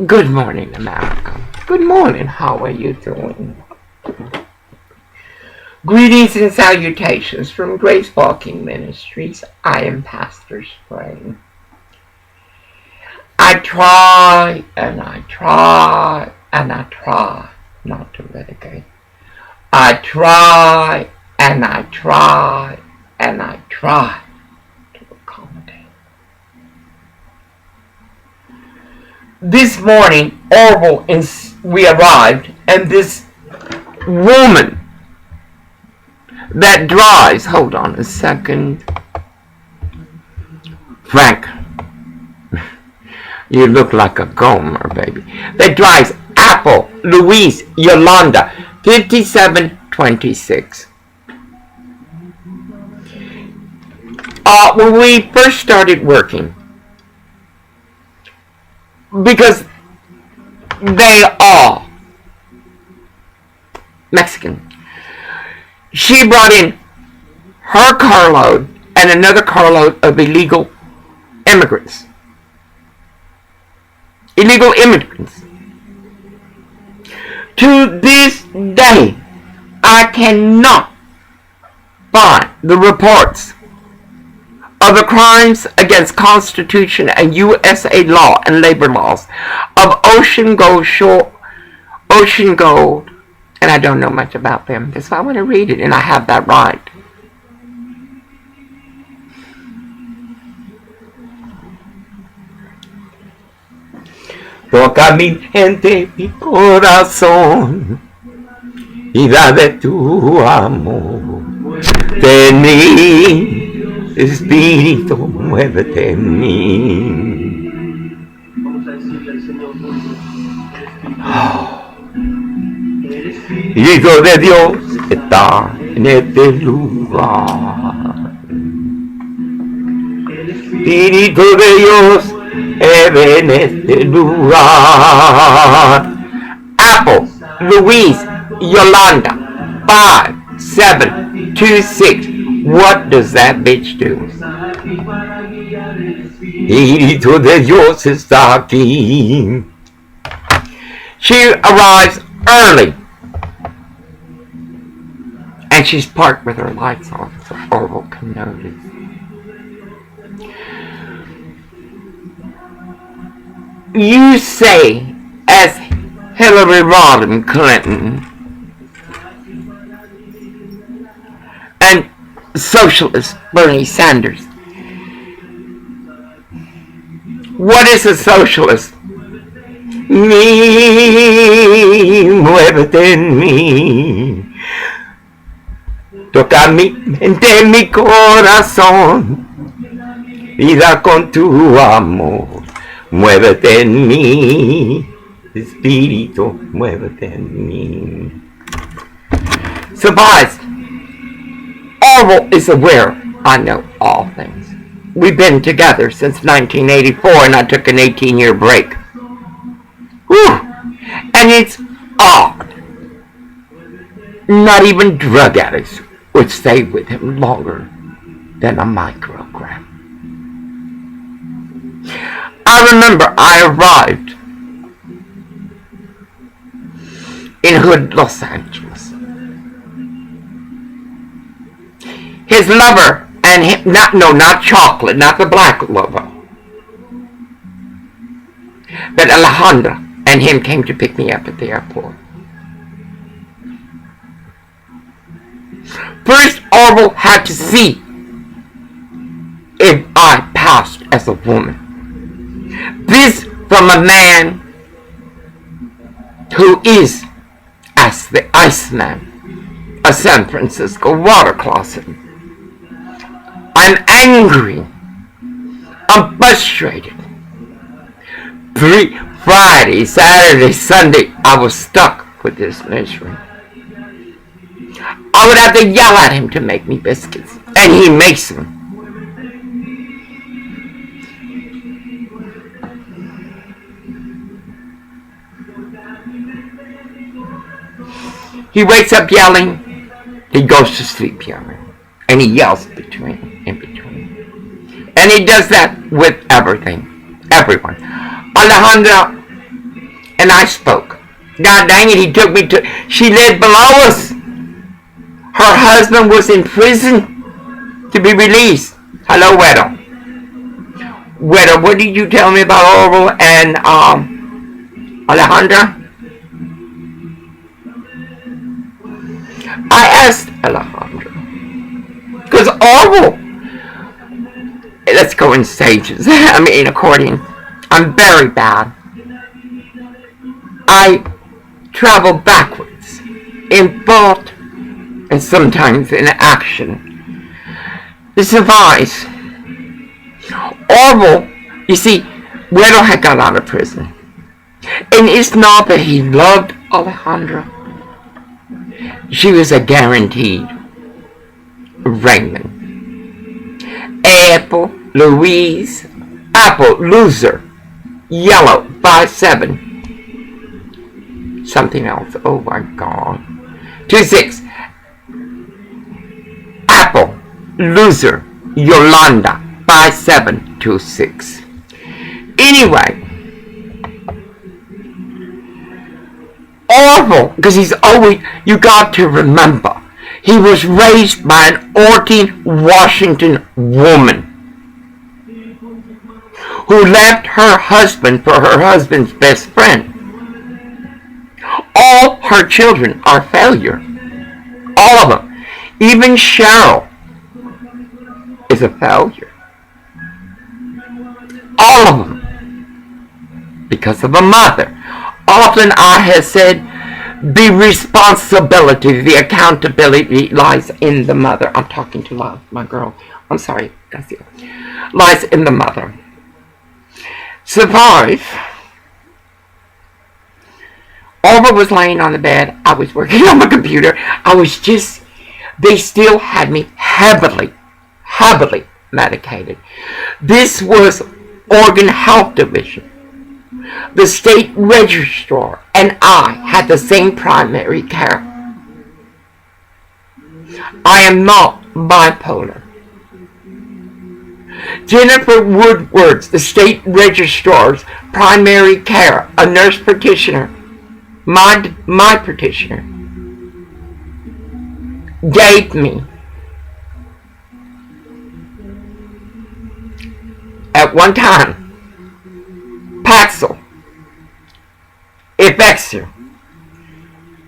Good morning, America. Good morning. How are you doing? Greetings and salutations from Grace Walking Ministries. I am Pastor Spring. I try and I try and I try not to litigate. I try and I try and I try to accommodate. This morning, Orville and we arrived, and this woman that drives, hold on a second, Frank, you look like a Gomer, baby, that drives Apple, Louise, Yolanda, 5726. When we first started working, because they are Mexican, she brought in her carload and another carload of illegal immigrants. To this day, I cannot find the reports of the crimes against Constitution and USA law and labor laws of Ocean Gold, and I don't know much about them. That's why I want to read it, and I have that right. Toca mi mente, mi corazón, y da de tu amor. Ten mí, Espíritu, muévete en mí. Hijo de Dios está en este lugar. Espíritu de Dios en este lugar. Apple, Louise, Yolanda, 5726. What does that bitch do? Espíritu de Dios está aquí. She arrives early, and she's parked with her lights on, so Orville can notice. You say, as Hillary Rodham Clinton and socialist Bernie Sanders. What is a socialist? Muévete en mí. Toca mi mente, mi corazón. Vida con tu amor. Muévete en mí. Espíritu, muévete en mí. Surprise! Orville is aware I know all things. We've been together since 1984, and I took an 18-year break. Whew. And it's odd. Not even drug addicts would stay with him longer than a microgram. I remember I arrived in Hood, Los Angeles. His lover and him, not chocolate, not the black lover, but Alejandra and him came to pick me up at the airport. First, Orville had to see if I passed as a woman. This from a man who is, as the Iceman, a San Francisco water closet. I'm angry. I'm frustrated. Friday, Saturday, Sunday, I was stuck with this misery. I would have to yell at him to make me biscuits, and he makes them. He wakes up yelling, he goes to sleep yelling, and he yells in between. And he does that with everything, everyone. Alejandra And I spoke. God dang it, he took me to... She lived below us. Her husband was in prison to be released. Hello, Weddle. Weddle, what did you tell me about Orville and Alejandra? I asked Alejandra. Because Orville... Let's go in stages. I mean, accordion. I'm very bad. I travel backwards in thought and sometimes in action. This advice. Orville, you see, Weddle had got out of prison. And it's not that he loved Alejandra. She was a guaranteed Raymond. Apple, Louise, Apple, loser, yellow, 5'7". Something else, oh my God. 2'6". Apple, loser, Yolanda, 5'7", 2'6". Anyway, Orville, because he's always, you got to remember, he was raised by an Orton, Washington woman who left her husband for her husband's best friend. All her children are failure. All of them. Even Cheryl is a failure. All of them. Because of a mother. Often I have said, the responsibility, the accountability lies in the mother. I'm talking to my girl. I'm sorry, Garcia. Lies in the mother. Survive. Orville was laying on the bed. I was working on my computer. They still had me heavily medicated. This was Oregon Health Division. The state registrar and I had the same primary care. I am not bipolar. Jennifer Woodward's, the state registrar's primary care, a nurse practitioner, my practitioner, gave me at one time Paxil, Effexor,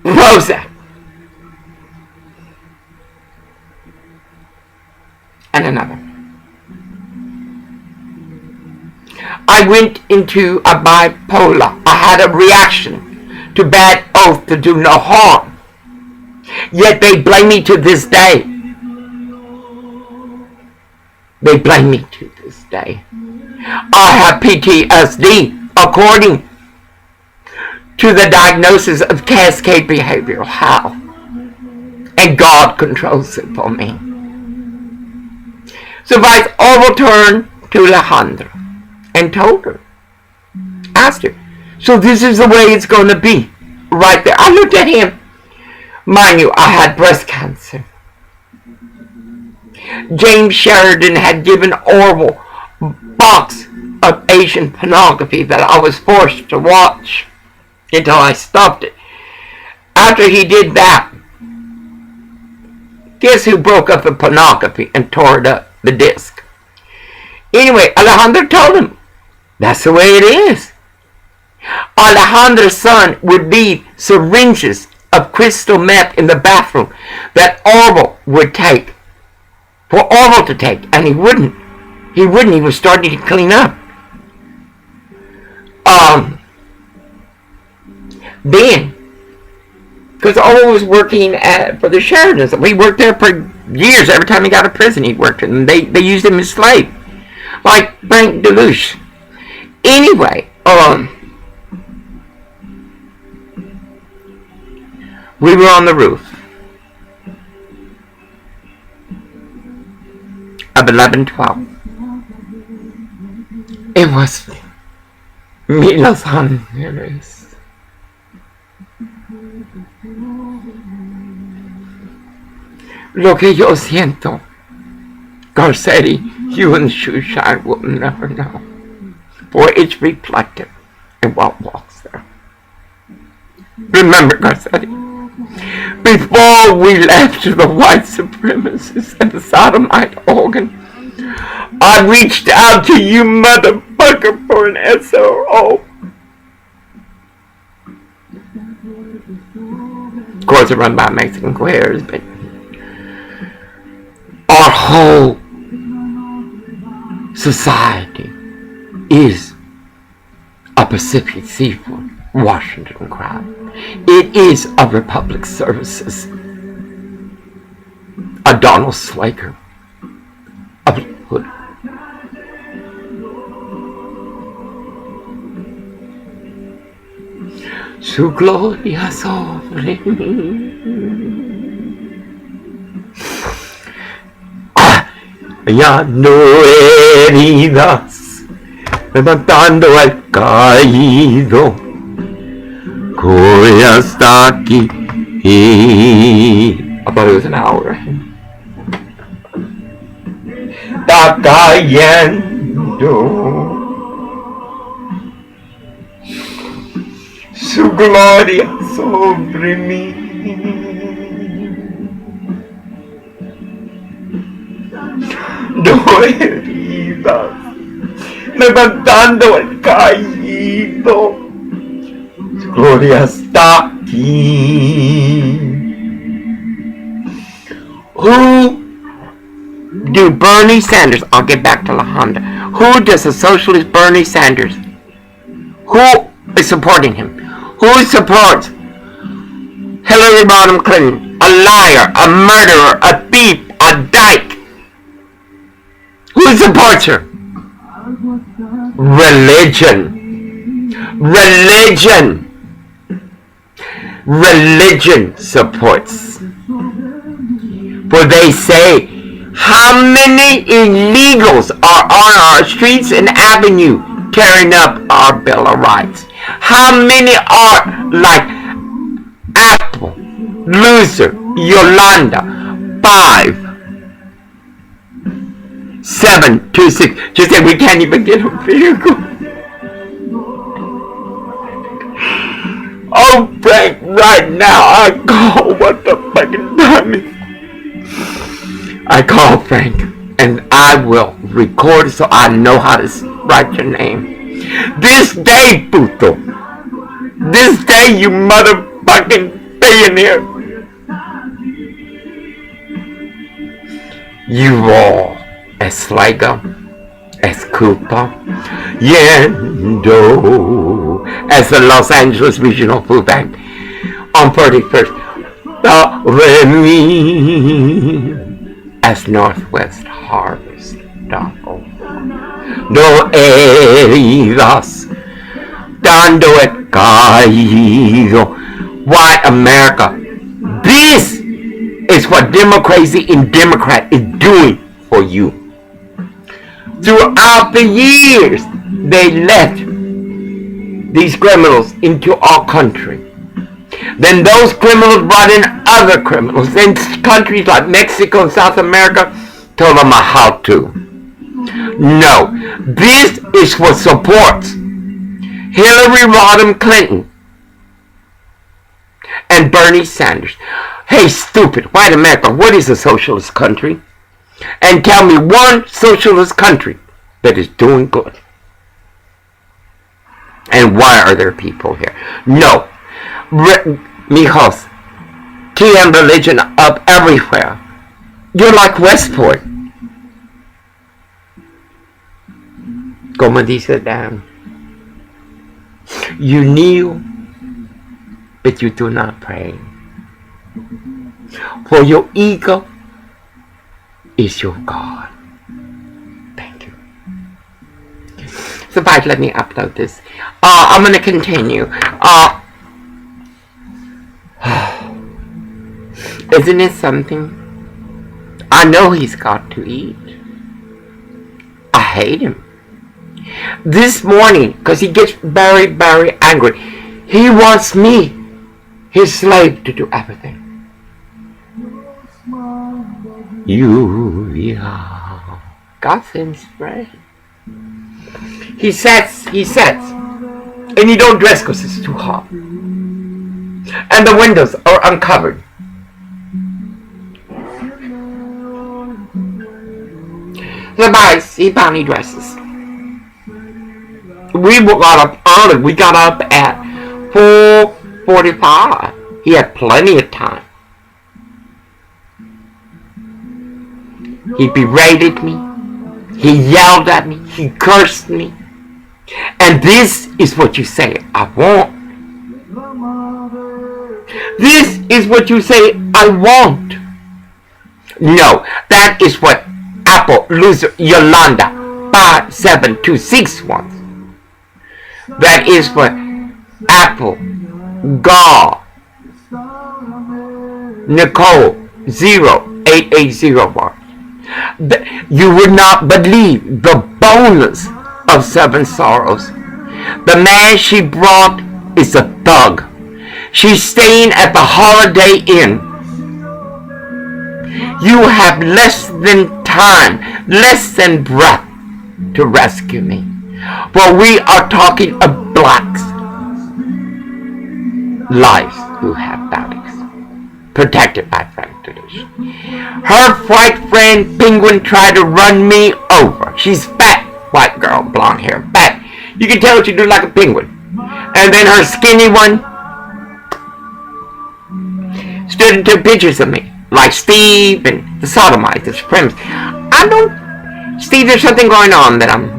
Prozac, and another. I went into a bipolar. I had a reaction to bad oath to do no harm. Yet they blame me to this day. They blame me to this day. I have PTSD according to the diagnosis of cascade behavioral health. And God controls it for me. So Vice Orville turned to Alejandra and told her, asked her, so this is the way it's going to be. Right there. I looked at him. Mind you, I had breast cancer. James Sheridan had given Orville a box of Asian pornography that I was forced to watch until I stopped it. After he did that, guess who broke up the pornography and tore it up, the disc? Anyway, Alejandra told him, that's the way it is. Alejandra's son would leave syringes of crystal meth in the bathroom that Orville would take, for Orville to take, and he wouldn't. He was starting to clean up. Then, because Orville was working for the Sheridans, he worked there for years. Every time he got out of prison, he worked, and they used him as slave, like Frank Deluche. Anyway, we were on the roof of 1112. It was Los Angeles. Lo que yo siento, Garcetti, you and Shoeshine will never know, for it's reflected in what walks there. Remember, Garcetti, before we left the white supremacists and the sodomite organ, I reached out to you, motherfucker, for an SRO. Of course, it's run by Mexican queers, but our whole society is a Pacific Seafood Washington crowd. It is a Republic Services, a Donald Slager, a Hood. Su gloria sobre mí. Hallando heridas, levantando al caído, voy hasta aquí. I thought it was an hour. Está cayendo su gloria sobre mí. No heridas, levantando al caído, su gloria está aquí. Who do Bernie Sanders, I'll get back to La Honda, who does the socialist Bernie Sanders, who is supporting him? Who supports Hillary Rodham Clinton, a liar, a murderer, a thief, a dyke? Who supports her? Religion. Religion supports. For they say, how many illegals are on our streets and avenue tearing up our Bill of Rights? How many are like Apple, Loser, Yolanda, 5726. Just said we can't even get a vehicle. Oh, Frank, right now I call what the fucking time is. I call Frank and I will record so I know how to write your name. This day, puto. This day, you motherfucking billionaire. You all, as Slager, as Cooper, Yendo, as the Los Angeles Regional Food Bank on 31st, Remy, as Northwest Harvest. No heridas, dando el caído. White America. This is what democracy and Democrat is doing for you. Throughout the years, they let these criminals into our country. Then those criminals brought in other criminals. Then countries like Mexico and South America told them how to. No, this is what supports Hillary Rodham Clinton and Bernie Sanders. Hey, stupid, white America, what is a socialist country? And tell me one socialist country that is doing good. And why are there people here? No. Mijos, tea and religion up everywhere. You're like Westport. Como dice Dan. You kneel, but you do not pray. For your ego is your God. Thank you. So, bye, let me upload this. I'm going to continue. Isn't it something? I know he's got to eat. I hate him. This morning, because he gets very, very angry, he wants me, his slave, to do everything. Yeah. God sends rain. He sets, and you don't dress because it's too hot. and the windows are uncovered. The guys, he bounty dresses. We got up early. We got up at 4:45. He had plenty of time. He berated me. He yelled at me. He cursed me. And this is what you say I want. This is what you say I want. No, that is what Apple loser Yolanda 5726 wants. That is what Apple God Nicole 0880 wants. You would not believe the bonus of 7 sorrows. The man she brought is a thug. She's staying at the Holiday Inn. You have less than time, less than breath to rescue me. For we are talking of blacks' lives who have bounties, protected by Frank tradition. Her white friend Penguin tried to run me over. She's fat, white girl, blonde hair, fat. You can tell she looks like a penguin. And then her skinny one stood and took pictures of me, like Steve and the sodomites, the supremacists. Steve, there's something going on that I'm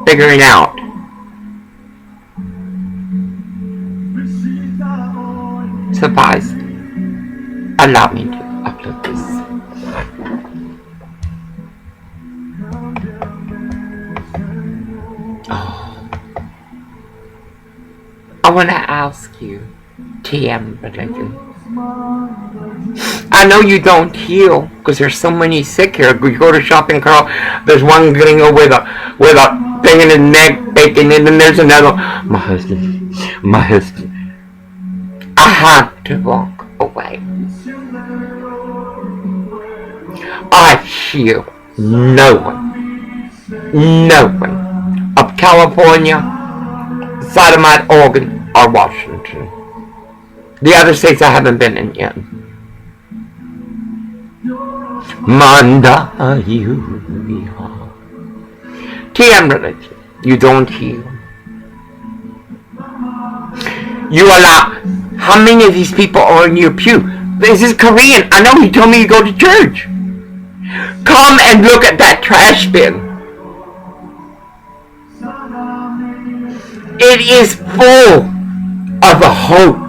figuring out. Suffice, allow me to upload this. I want to ask you, TM religion. I know you don't heal because there's so many sick here. You go to Shopping Carl, there's one gringo with a thing in his neck, bacon, and then there's another. My husband. I have to walk away. I heal no one of California, Sodomite, Oregon, or Washington. The other states I haven't been in yet. Manda TM religion. You don't heal. You allow. How many of these people are in your pew? This is Korean. I know he told me you go to church. Come and look at that trash bin. It is full of the hope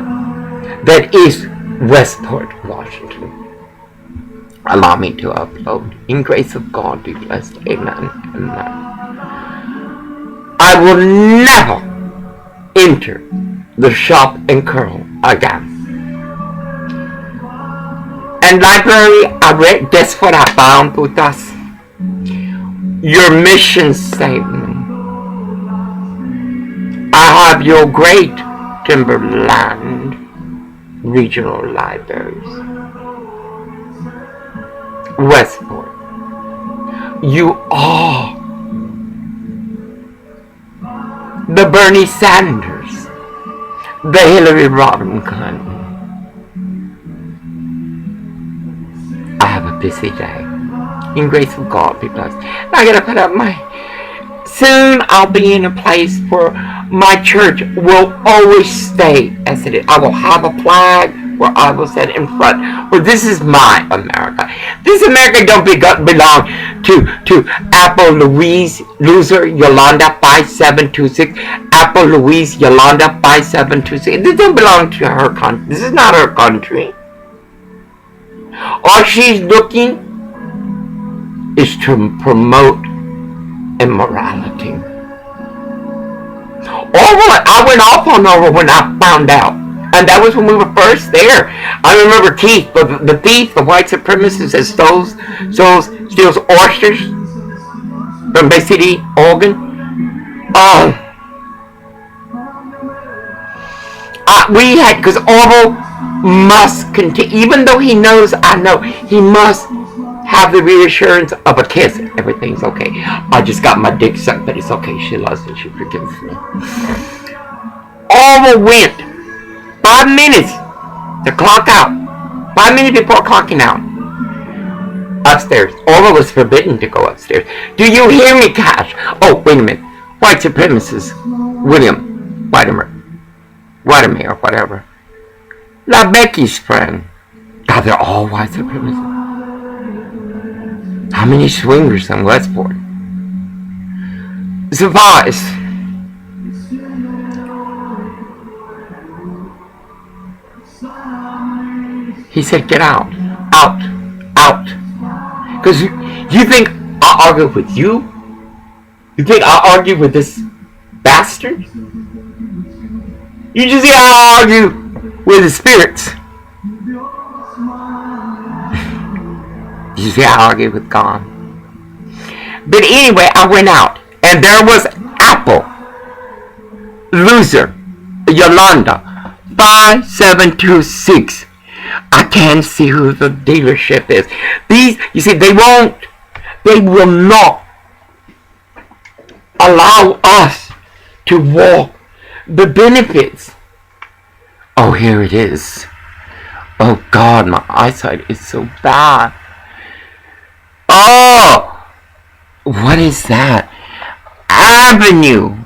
that is Westport, Washington. Allow me to upload. In grace of God be blessed. Amen. Amen. I will never enter the shop and curl again. And library, I read, that's what I found with us. Your mission statement. I have your great Timberland regional libraries. Westport. You are the Bernie Sanders, the Hillary Rodham Clinton. I have a busy day. In grace of God be blessed. I gotta put up my. Soon I'll be in a place where my church will always stay as it is. I will have a flag where I will sit in front. Where this is my America. This America don't belong to Apple Louise Loser Yolanda 5726. Apple Louise Yolanda 5726. This don't belong to her country. This is not her country. All she's looking is to promote immorality. Orwell, I went off on Orwell when I found out. And that was when we were first there. I remember Keith, the thief, the white supremacist that steals oysters from Bay City, Oregon. We had, because Orwell must continue, even though he knows, I know, he must have the reassurance of a kiss. Everything's okay. I just got my dick sucked, but it's okay. She loves me. She forgives me. Orwell went 5 minutes To clock out. 5 minutes before clocking out. Upstairs. All of us forbidden to go upstairs. Do you hear me, Cash? Oh, wait a minute. White supremacist. William Whitemer, or whatever. La Becky's friend. God, they're all white supremacists. How many swingers on Westport? Survives. He said, get out. Out. Out. Because you think I'll argue with you? You think I'll argue with this bastard? You just think I'll argue with the spirits? You see, I argue with God. But anyway, I went out, and there was Apple, loser, Yolanda, 5726. I can't see who the dealership is. These, you see, they will not allow us to walk the benefits. Oh, here it is. Oh God, my eyesight is so bad. Oh, what is that? Avenue.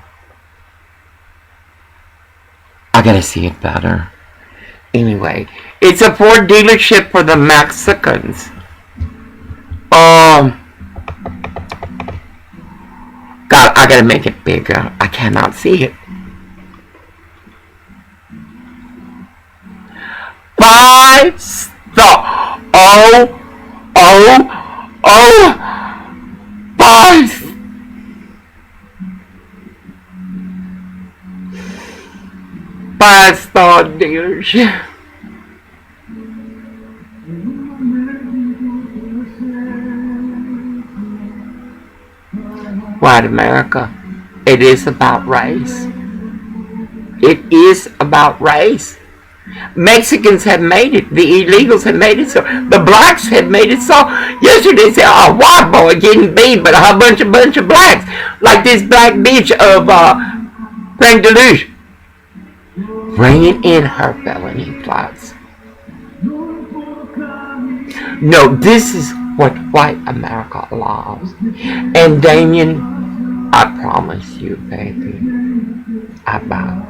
I gotta see it better. Anyway, it's a Ford dealership for the Mexicans. God, I gotta make it bigger. I cannot see it. 5 star. Oh. 5. Five-star dealership. White America, it is about race. It is about race. Mexicans have made it. The illegals have made it so. The blacks have made it so. Yesterday they said, oh, white boy getting beat, but a bunch of blacks. Like this black bitch of Frank Deluge. Bringing in her felony plots. No, this is what white America loves. And Damien, I promise you, baby, I bow.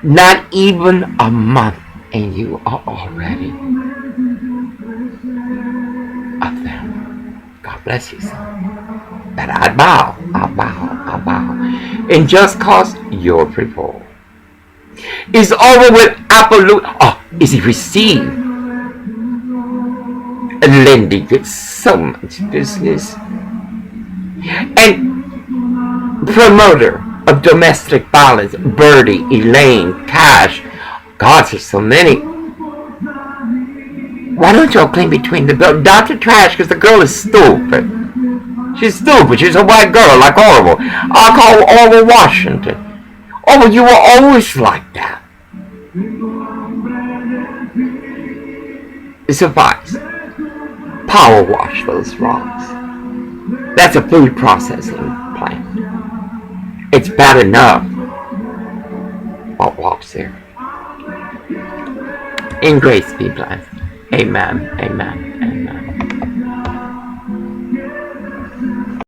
Not even a month, and you are already up there. God bless you, son. But I bow. And just cause your people is over with Apple. Oh, is he received? Lindy gets so much business. And promoter of domestic violence, Birdie, Elaine, Cash. God, there's so many. Why don't y'all clean between the girls? Dr. Trash, because the girl is stupid. She's stupid. She's a white girl, like Orville. I'll call Orville Washington. Orville, you were always like that. It suffices. Power wash those rocks. That's a food processing plant. It's bad enough what walks there. In grace be blessed. Amen.